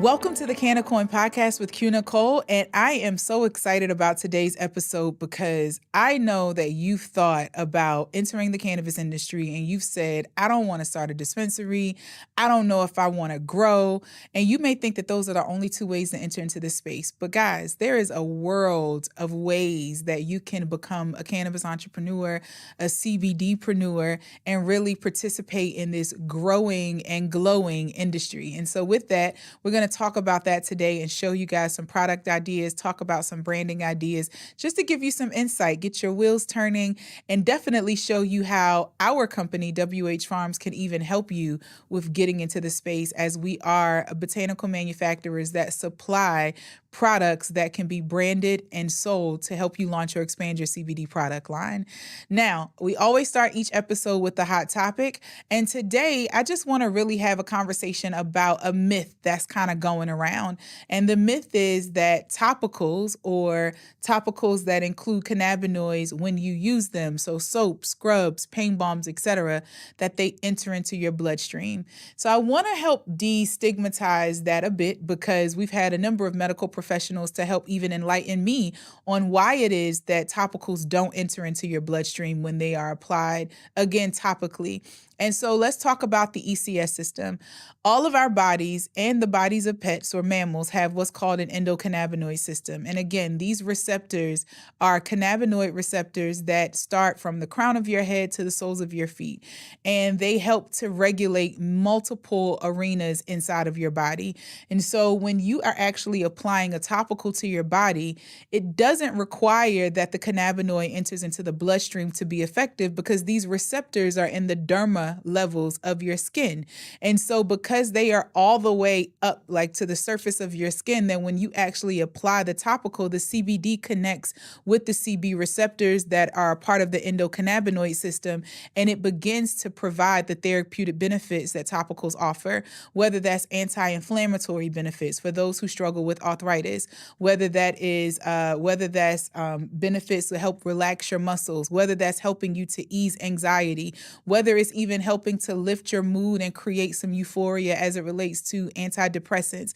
Welcome to the Canna-Coin podcast with Nicole, and I am so excited about today's episode because I know that you've thought about entering the cannabis industry and you've said, I don't want to start a dispensary, I don't know if I want to grow, and you may think that those are the only two ways to enter into this space. But guys, there is a world of ways that you can become a cannabis entrepreneur, a CBDpreneur, and really participate in this growing and glowing industry. And so with that, we're going to talk about that today and show you guys some product ideas, talk about some branding ideas, just to give you some insight, get your wheels turning, and definitely show you how our company, WH Farms, can even help you with getting into the space, as we are botanical manufacturers that supply products that can be branded and sold to help you launch or expand your CBD product line. Now, we always start each episode with the hot topic, and today I just want to really have a conversation about a myth that's kind of going around. And the myth is that topicals, or topicals that include cannabinoids, when you use them, so soaps, scrubs, pain bombs, etc., that they enter into your bloodstream. So I want to help destigmatize that a bit, because we've had a number of medical professionals to help even enlighten me on why it is that topicals don't enter into your bloodstream when they are applied, again, topically. And so let's talk about the ECS system. All of our bodies and the bodies of pets or mammals have what's called an endocannabinoid system. And again, these receptors are cannabinoid receptors that start from the crown of your head to the soles of your feet. And they help to regulate multiple arenas inside of your body. And so when you are actually applying a topical to your body, it doesn't require that the cannabinoid enters into the bloodstream to be effective, because these receptors are in the derma levels of your skin. And so because they are all the way up, like to the surface of your skin, then when you actually apply the topical, the CBD connects with the CB receptors that are a part of the endocannabinoid system, and it begins to provide the therapeutic benefits that topicals offer, whether that's anti-inflammatory benefits for those who struggle with arthritis, whether that's benefits to help relax your muscles, whether that's helping you to ease anxiety, whether it's even helping to lift your mood and create some euphoria as it relates to antidepressants.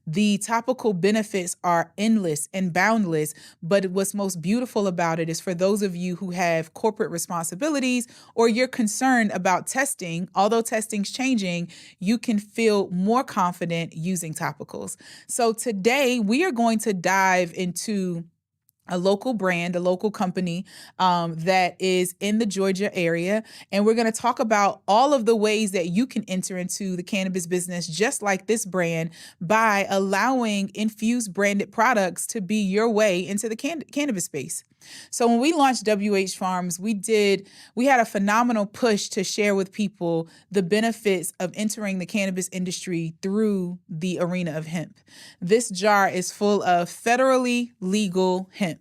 The topical benefits are endless and boundless, but what's most beautiful about it is for those of you who have corporate responsibilities, or you're concerned about testing, although testing's changing, you can feel more confident using topicals. So today we are going to dive into a local brand, a local company that is in the Georgia area. And we're going to talk about all of the ways that you can enter into the cannabis business, just like this brand, by allowing Infused branded products to be your way into the cannabis space. So when we launched WH Farms, we had a phenomenal push to share with people the benefits of entering the cannabis industry through the arena of hemp. This jar is full of federally legal hemp.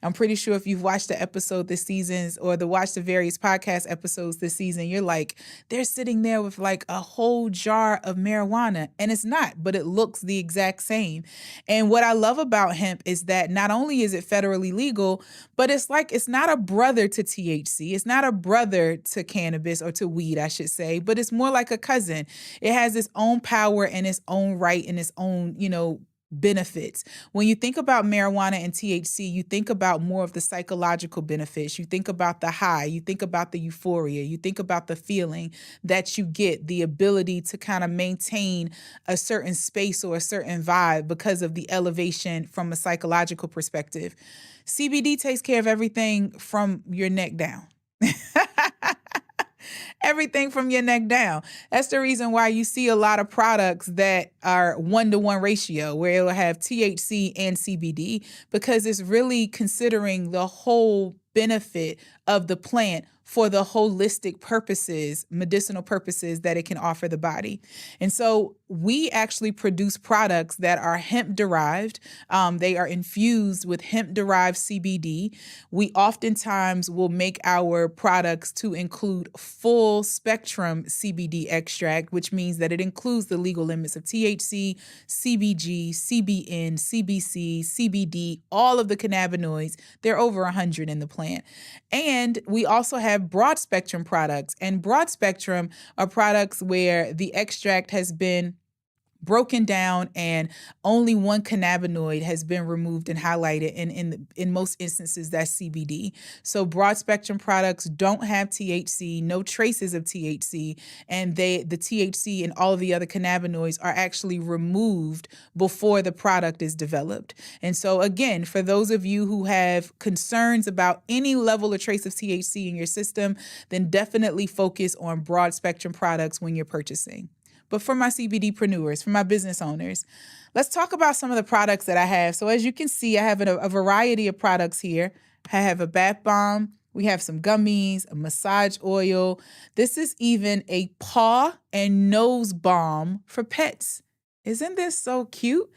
I'm pretty sure if you've watched the episode this season, or watched the various podcast episodes this season, you're like, they're sitting there with like a whole jar of marijuana. And it's not, but it looks the exact same. And what I love about hemp is that not only is it federally legal, but it's not a brother to THC. It's not a brother to cannabis, or to weed, I should say, but it's more like a cousin. It has its own power and its own right and its own, benefits. When you think about marijuana and THC, you think about more of the psychological benefits. You think about the high, you think about the euphoria, you think about the feeling that you get, the ability to kind of maintain a certain space or a certain vibe because of the elevation from a psychological perspective. CBD takes care of everything from your neck down. Everything from your neck down. That's the reason why you see a lot of products that are 1-to-1 ratio, where it'll have THC and CBD, because it's really considering the whole benefit of the plant for the holistic purposes, medicinal purposes that it can offer the body. And so we actually produce products that are hemp derived. They are infused with hemp derived CBD. We oftentimes will make our products to include full spectrum CBD extract, which means that it includes the legal limits of THC, CBG, CBN, CBC, CBD, all of the cannabinoids. There are over 100 in the plant. And we also have broad spectrum products, and broad spectrum are products where the extract has been broken down, and only one cannabinoid has been removed and highlighted, and in most instances that's CBD. So broad spectrum products don't have THC, no traces of THC, and the THC and all of the other cannabinoids are actually removed before the product is developed. And so again, for those of you who have concerns about any level or trace of THC in your system, then definitely focus on broad spectrum products when you're purchasing. But for my CBDpreneurs, for my business owners, let's talk about some of the products that I have. So as you can see, I have a variety of products here. I have a bath bomb. We have some gummies, a massage oil. This is even a paw and nose balm for pets. Isn't this so cute?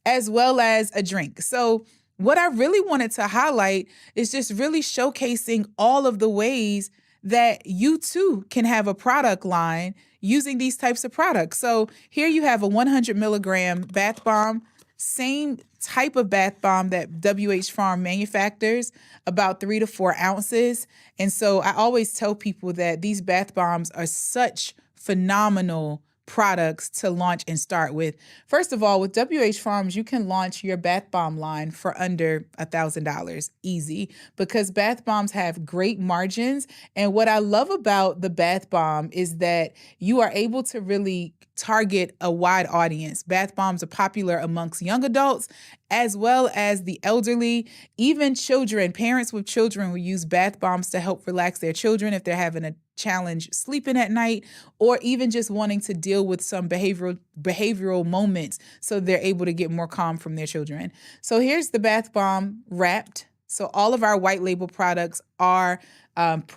As well as a drink. So what I really wanted to highlight is just really showcasing all of the ways that you too can have a product line using these types of products. So here you have a 100 milligram bath bomb, same type of bath bomb that WH Farm manufactures, about 3 to 4 ounces. And so I always tell people that these bath bombs are such phenomenal products to launch and start with. First of all, with WH Farms, you can launch your bath bomb line for under $1,000 easy, because bath bombs have great margins. And what I love about the bath bomb is that you are able to really target a wide audience. Bath bombs are popular amongst young adults as well as the elderly, even children. Parents with children will use bath bombs to help relax their children if they're having a challenge sleeping at night, or even just wanting to deal with some behavioral moments so they're able to get more calm from their children. So here's the bath bomb wrapped. So all of our white label products are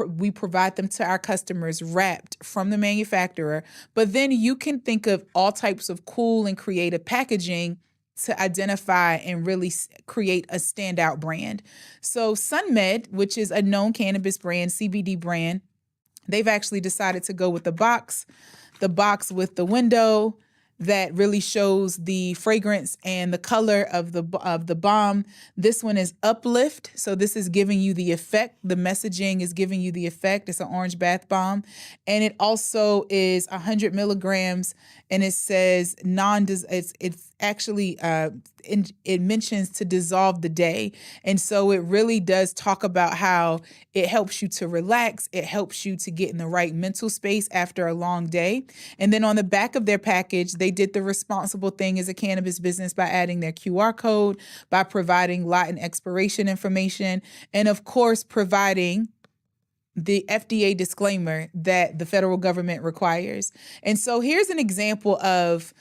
we provide them to our customers wrapped from the manufacturer, but then you can think of all types of cool and creative packaging to identify and really create a standout brand. So SunMed, which is a known cannabis brand, CBD brand, they've actually decided to go with the box with the window that really shows the fragrance and the color of the bomb. This one is Uplift. So this is giving you the effect. The messaging is giving you the effect. It's an orange bath bomb. And it also is 100 milligrams. And it says it's actually, it mentions to dissolve the day. And so it really does talk about how it helps you to relax. It helps you to get in the right mental space after a long day. And then on the back of their package, they did the responsible thing as a cannabis business by adding their QR code, by providing lot and expiration information, and of course, providing the FDA disclaimer that the federal government requires. And so here's an example of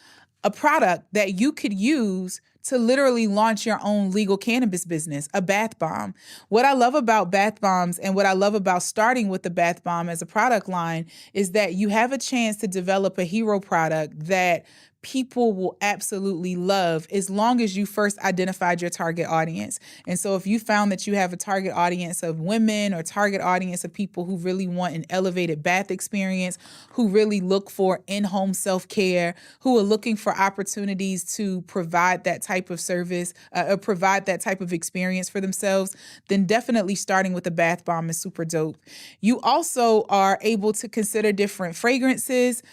a product that you could use to literally launch your own legal cannabis business, a bath bomb. What I love about bath bombs and what I love about starting with the bath bomb as a product line is that you have a chance to develop a hero product that people will absolutely love as long as you first identified your target audience. And so if you found that you have a target audience of women or target audience of people who really want an elevated bath experience, who really look for in-home self-care, who are looking for opportunities to provide that type of service, or provide that type of experience for themselves, then definitely starting with a bath bomb is super dope. You also are able to consider different fragrances,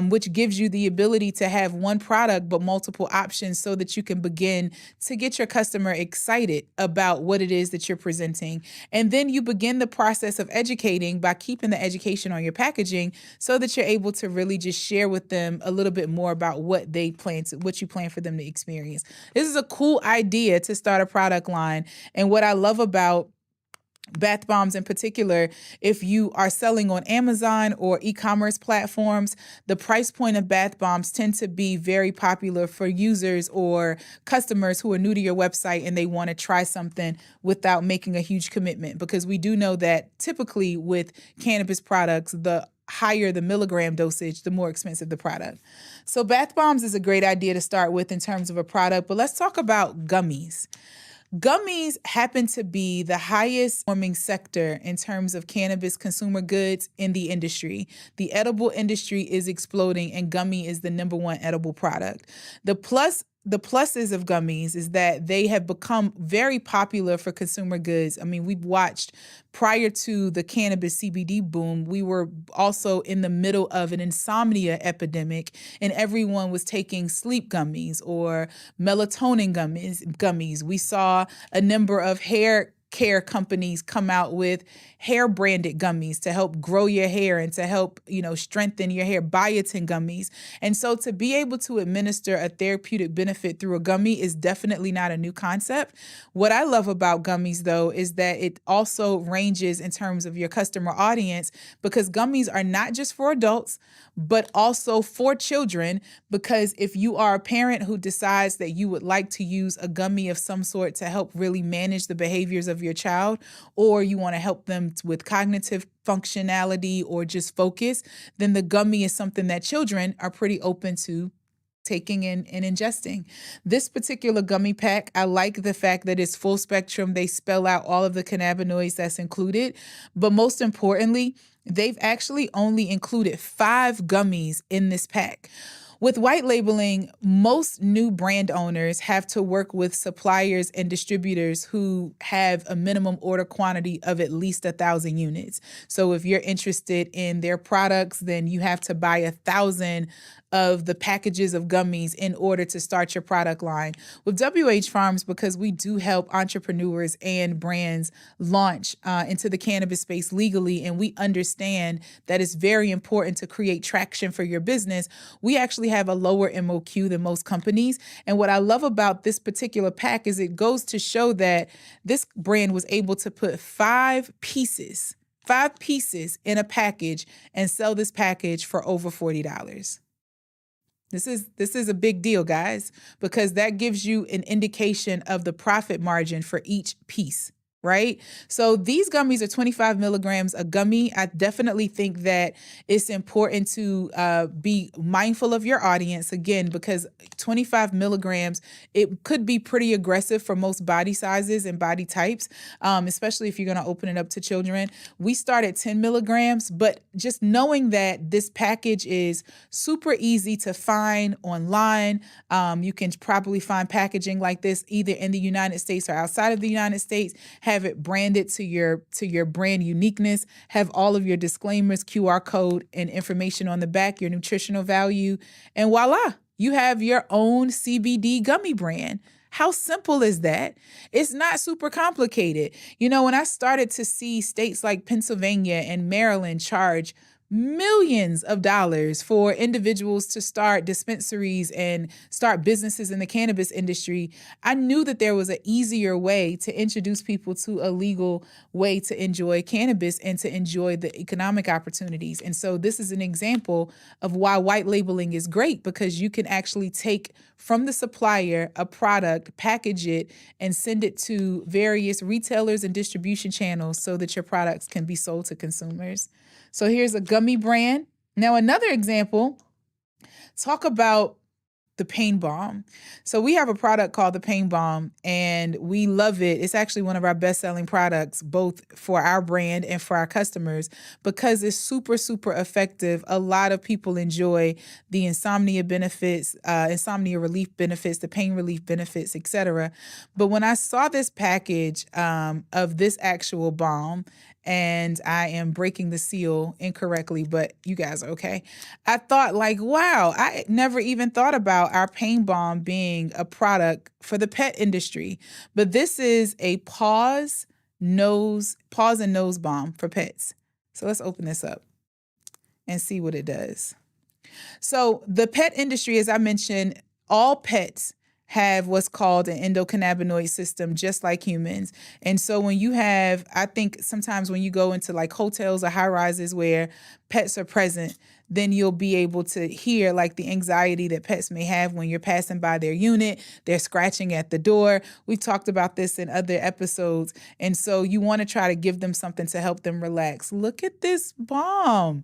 which gives you the ability to have one product but multiple options so that you can begin to get your customer excited about what it is that you're presenting. And then you begin the process of educating by keeping the education on your packaging so that you're able to really just share with them a little bit more about what you plan for them to experience. This is a cool idea to start a product line. And what I love about bath bombs in particular, if you are selling on Amazon or e-commerce platforms, the price point of bath bombs tend to be very popular for users or customers who are new to your website and they want to try something without making a huge commitment. Because we do know that typically with cannabis products, the higher the milligram dosage, the more expensive the product. So bath bombs is a great idea to start with in terms of a product, but let's talk about gummies. Gummies happen to be the highest performing sector in terms of cannabis consumer goods in the industry. The edible industry is exploding and gummy is the number one edible product. The plus the pluses of gummies is that they have become very popular for consumer goods. I mean, we've watched prior to the cannabis CBD boom, we were also in the middle of an insomnia epidemic, and everyone was taking sleep gummies or melatonin gummies. We saw a number of hair care companies come out with hair branded gummies to help grow your hair and to help, strengthen your hair, biotin gummies. And so to be able to administer a therapeutic benefit through a gummy is definitely not a new concept. What I love about gummies, though, is that it also ranges in terms of your customer audience, because gummies are not just for adults, but also for children. Because if you are a parent who decides that you would like to use a gummy of some sort to help really manage the behaviors of your child, or you want to help them with cognitive functionality or just focus, then the gummy is something that children are pretty open to taking in and ingesting. This particular gummy pack, I like the fact that it's full spectrum. They spell out all of the cannabinoids that's included, but most importantly, they've actually only included 5 gummies in this pack. With white labeling, most new brand owners have to work with suppliers and distributors who have a minimum order quantity of at least 1,000 units. So if you're interested in their products, then you have to buy 1,000 of the packages of gummies in order to start your product line. With WH Farms, because we do help entrepreneurs and brands launch into the cannabis space legally, and we understand that it's very important to create traction for your business, we actually have a lower MOQ than most companies. And what I love about this particular pack is it goes to show that this brand was able to put 5 pieces in a package and sell this package for over $40. This is a big deal, guys, because that gives you an indication of the profit margin for each piece, right? So these gummies are 25 milligrams a gummy. I definitely think that it's important to be mindful of your audience, again, because 25 milligrams, it could be pretty aggressive for most body sizes and body types, especially if you're going to open it up to children. We start at 10 milligrams, but just knowing that this package is super easy to find online. You can probably find packaging like this either in the United States or outside of the United States. Have it branded to your brand uniqueness, have all of your disclaimers, QR code, and information on the back, your nutritional value, and voila, you have your own CBD gummy brand. How simple is that? It's not super complicated. When I started to see states like Pennsylvania and Maryland charge millions of dollars for individuals to start dispensaries and start businesses in the cannabis industry, I knew that there was an easier way to introduce people to a legal way to enjoy cannabis and to enjoy the economic opportunities. And so this is an example of why white labeling is great, because you can actually take from the supplier a product, package it, and send it to various retailers and distribution channels so that your products can be sold to consumers. So here's a gummy brand. Now, another example, talk about the pain balm. So we have a product called the pain balm, and we love it. It's actually one of our best-selling products, both for our brand and for our customers, because it's super, super effective. A lot of people enjoy the insomnia benefits, insomnia relief benefits, the pain relief benefits, etc. But when I saw this package of this actual balm, and I am breaking the seal incorrectly, but you guys are okay, I thought wow, I never even thought about our pain balm being a product for the pet industry. But this is a paws and nose balm for pets. So let's open this up and see what it does. So the pet industry, as I mentioned, all pets have what's called an endocannabinoid system, just like humans. And so when you have, I think sometimes when you go into hotels or high rises where pets are present, then you'll be able to hear the anxiety that pets may have when you're passing by their unit. They're scratching at the door. We've talked about this in other episodes. And so you want to try to give them something to help them relax. Look at this balm.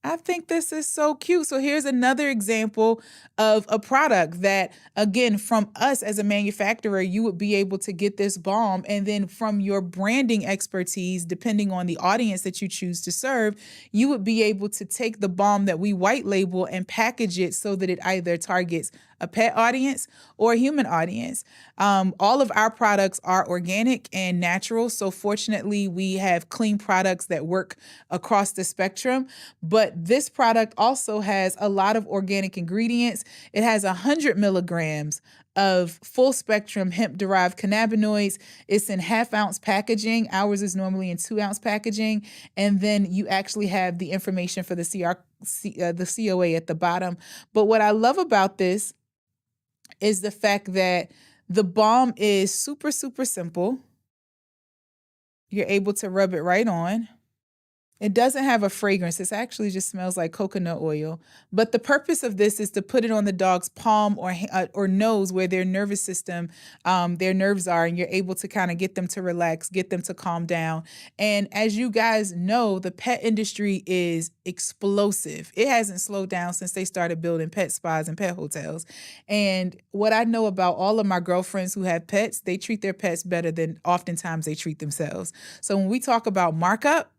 I think this is so cute. So here's another example of a product that, again, from us as a manufacturer, you would be able to get this balm. And then from your branding expertise, depending on the audience that you choose to serve, you would be able to take the balm that we white label and package it so that it either targets a pet audience or a human audience. All of our products are organic and natural. So fortunately, we have clean products that work across the spectrum. But this product also has a lot of organic ingredients. It has 100 milligrams of full spectrum hemp derived cannabinoids. It's in 1/2 ounce packaging. Ours is normally in 2 ounce packaging. And then you actually have the information for the COA at the bottom. But what I love about this is the fact that the balm is super, super simple. You're able to rub it right on. It doesn't have a fragrance. It actually just smells like coconut oil. But the purpose of this is to put it on the dog's palm or nose where their nervous system, their nerves are, and you're able to kind of get them to relax, get them to calm down. And as you guys know, the pet industry is explosive. It hasn't slowed down since they started building pet spas and pet hotels. And what I know about all of my girlfriends who have pets, they treat their pets better than oftentimes they treat themselves. So when we talk about markup,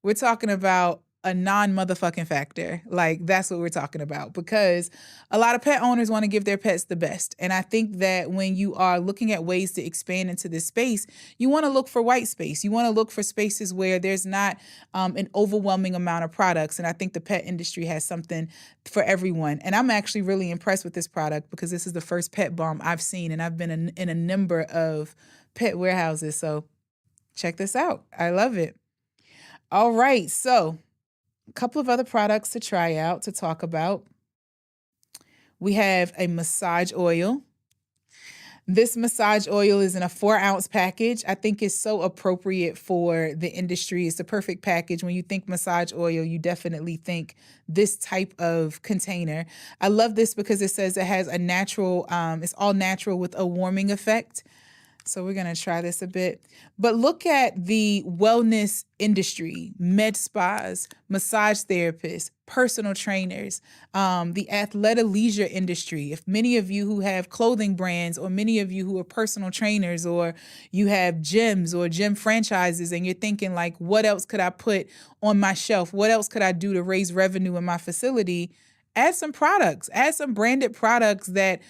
we're talking about a non-motherfucking factor. Like, that's what we're talking about, because a lot of pet owners want to give their pets the best. And I think that when you are looking at ways to expand into this space, you want to look for white space. You want to look for spaces where there's not an overwhelming amount of products. And I think the pet industry has something for everyone. And I'm actually really impressed with this product because this is the first pet balm I've seen. And I've been in a number of pet warehouses. So check this out. I love it. All right, so a couple of other products to try out, to talk about. We have a massage oil. This massage oil is in a 4-ounce package. I think it's so appropriate for the industry. It's the perfect package. When you think massage oil, you definitely think this type of container. I love this because it says it has a natural, it's all natural with a warming effect. So we're going to try this a bit. But look at the wellness industry, med spas, massage therapists, personal trainers, the athleisure industry. If many of you who have clothing brands, or many of you who are personal trainers, or you have gyms or gym franchises, and you're thinking like, what else could I put on my shelf? What else could I do to raise revenue in my facility? Add some products, add some branded products that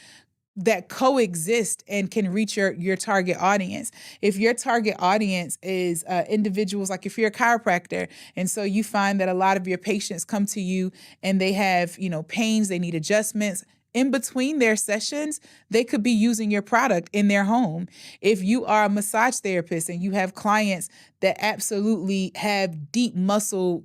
coexist and can reach your target audience. If your target audience is individuals, like if you're a chiropractor, and so you find that a lot of your patients come to you and they have, pains, they need adjustments. In between their sessions, they could be using your product in their home. If you are a massage therapist and you have clients that absolutely have deep muscle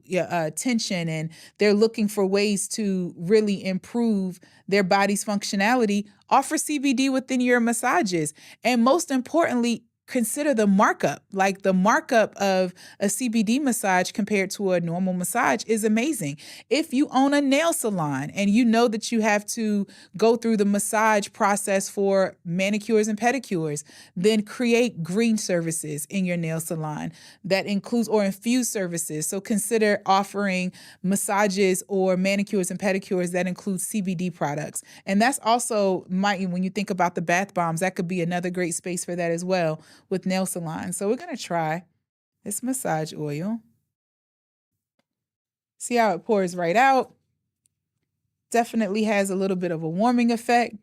tension, and they're looking for ways to really improve their body's functionality, offer CBD within your massages. And most importantly, consider the markup. Like, the markup of a CBD massage compared to a normal massage is amazing. If you own a nail salon and you know that you have to go through the massage process for manicures and pedicures, then create green services in your nail salon that includes, or infused services. So consider offering massages or manicures and pedicures that include CBD products. And that's also when you think about the bath bombs, that could be another great space for that as well, with nail salons. So we're going to try this massage oil. See how it pours right out. Definitely has a little bit of a warming effect.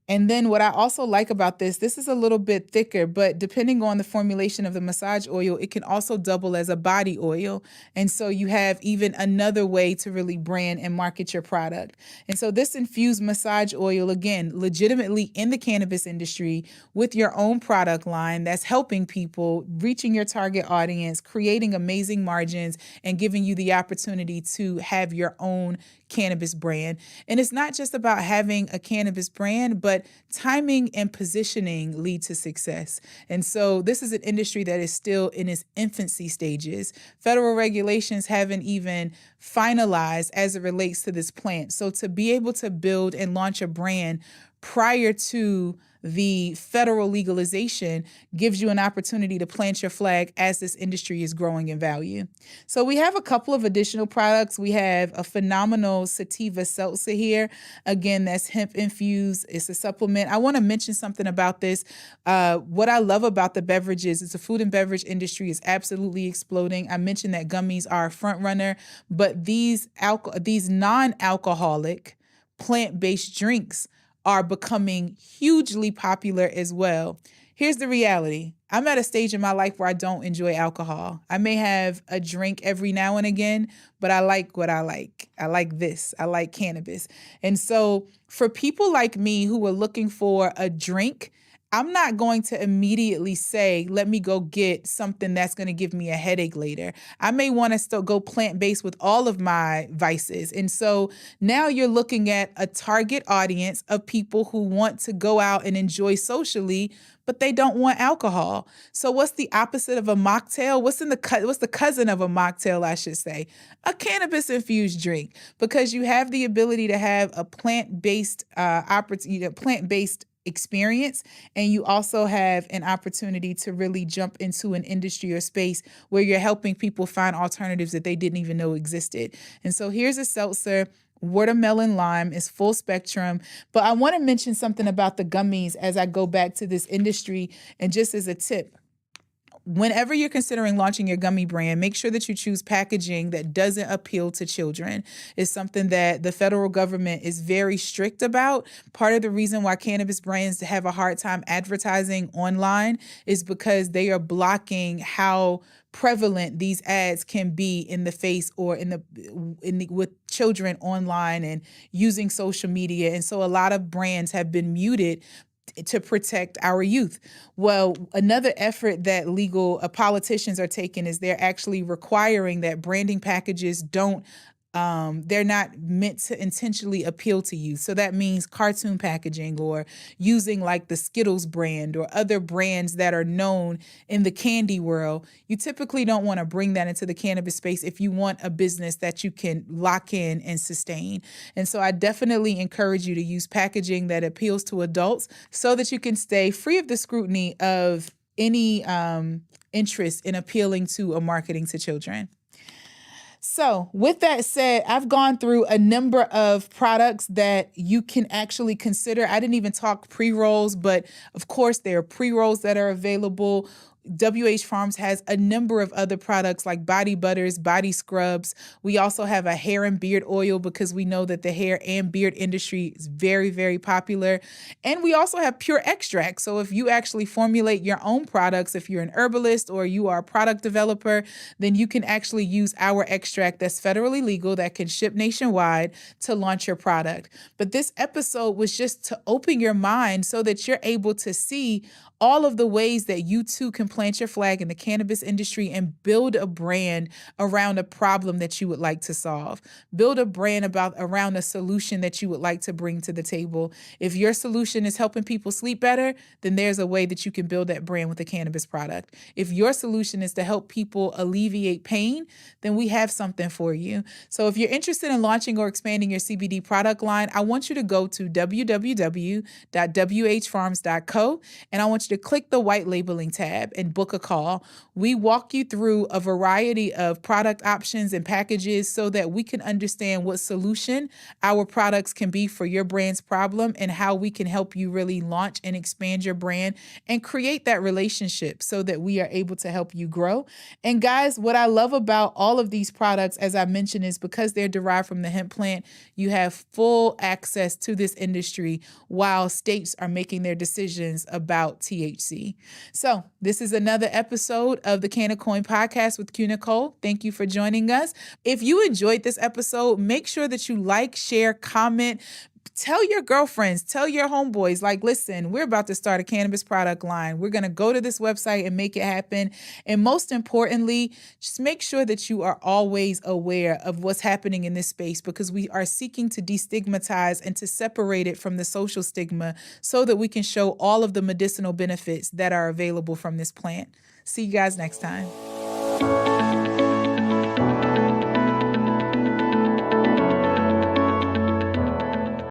And then what I also like about this is a little bit thicker, but depending on the formulation of the massage oil, it can also double as a body oil. And so you have even another way to really brand and market your product. And so this infused massage oil, again, legitimately in the cannabis industry with your own product line that's helping people, reaching your target audience, creating amazing margins, and giving you the opportunity to have your own cannabis brand. And it's not just about having a cannabis brand, but timing and positioning lead to success. And so this is an industry that is still in its infancy stages. Federal regulations haven't even finalized as it relates to this plant. So to be able to build and launch a brand prior to the federal legalization gives you an opportunity to plant your flag as this industry is growing in value. So we have a couple of additional products. We have a phenomenal sativa seltzer here. Again, that's hemp infused. It's a supplement. I want to mention something about this. What I love about the beverages is the food and beverage industry is absolutely exploding. I mentioned that gummies are a front runner, but these non-alcoholic plant-based drinks are becoming hugely popular as well. Here's the reality. I'm at a stage in my life where I don't enjoy alcohol. I may have a drink every now and again, but I like what I like. I like this. I like cannabis. And so for people like me who are looking for a drink, I'm not going to immediately say, let me go get something that's going to give me a headache later. I may want to still go plant-based with all of my vices. And so now you're looking at a target audience of people who want to go out and enjoy socially, but they don't want alcohol. So what's the opposite of a mocktail? What's the cousin of a mocktail, I should say? A cannabis infused drink, because you have the ability to have a plant-based experience, and you also have an opportunity to really jump into an industry or space where you're helping people find alternatives that they didn't even know existed. And so here's a seltzer. Watermelon lime is full spectrum. But I want to mention something about the gummies as I go back to this industry. And just as a tip, whenever you're considering launching your gummy brand, make sure that you choose packaging that doesn't appeal to children. It's something that the federal government is very strict about. Part of the reason why cannabis brands have a hard time advertising online is because they are blocking how prevalent these ads can be in the face or with children online and using social media. And so a lot of brands have been muted to protect our youth. Well, another effort that politicians are taking is they're actually requiring that branding packages they're not meant to intentionally appeal to you. So that means cartoon packaging or using like the Skittles brand or other brands that are known in the candy world. You typically don't want to bring that into the cannabis space if you want a business that you can lock in and sustain. And so I definitely encourage you to use packaging that appeals to adults so that you can stay free of the scrutiny of any interest in appealing to or marketing to children. So with that said, I've gone through a number of products that you can actually consider. I didn't even talk pre-rolls, but of course there are pre-rolls that are available. WH Farms has a number of other products like body butters, body scrubs. We also have a hair and beard oil because we know that the hair and beard industry is very, very popular. And we also have pure extract. So if you actually formulate your own products, if you're an herbalist or you are a product developer, then you can actually use our extract that's federally legal that can ship nationwide to launch your product. But this episode was just to open your mind so that you're able to see all of the ways that you too can plant your flag in the cannabis industry and build a brand around a problem that you would like to solve. Build a brand around a solution that you would like to bring to the table. If your solution is helping people sleep better, then there's a way that you can build that brand with a cannabis product. If your solution is to help people alleviate pain, then we have something for you. So if you're interested in launching or expanding your CBD product line, I want you to go to www.whfarms.co, and I want you to click the white labeling tab and book a call. We walk you through a variety of product options and packages so that we can understand what solution our products can be for your brand's problem and how we can help you really launch and expand your brand and create that relationship so that we are able to help you grow. And guys, what I love about all of these products, as I mentioned, is because they're derived from the hemp plant, you have full access to this industry while states are making their decisions about THC. So this is another episode of the Canna-Coin podcast with Nicole. Thank you for joining us. If you enjoyed this episode, make sure that you like, share, comment. Tell your girlfriends, tell your homeboys, like, listen, we're about to start a cannabis product line. We're going to go to this website and make it happen. And most importantly, just make sure that you are always aware of what's happening in this space, because we are seeking to destigmatize and to separate it from the social stigma so that we can show all of the medicinal benefits that are available from this plant. See you guys next time.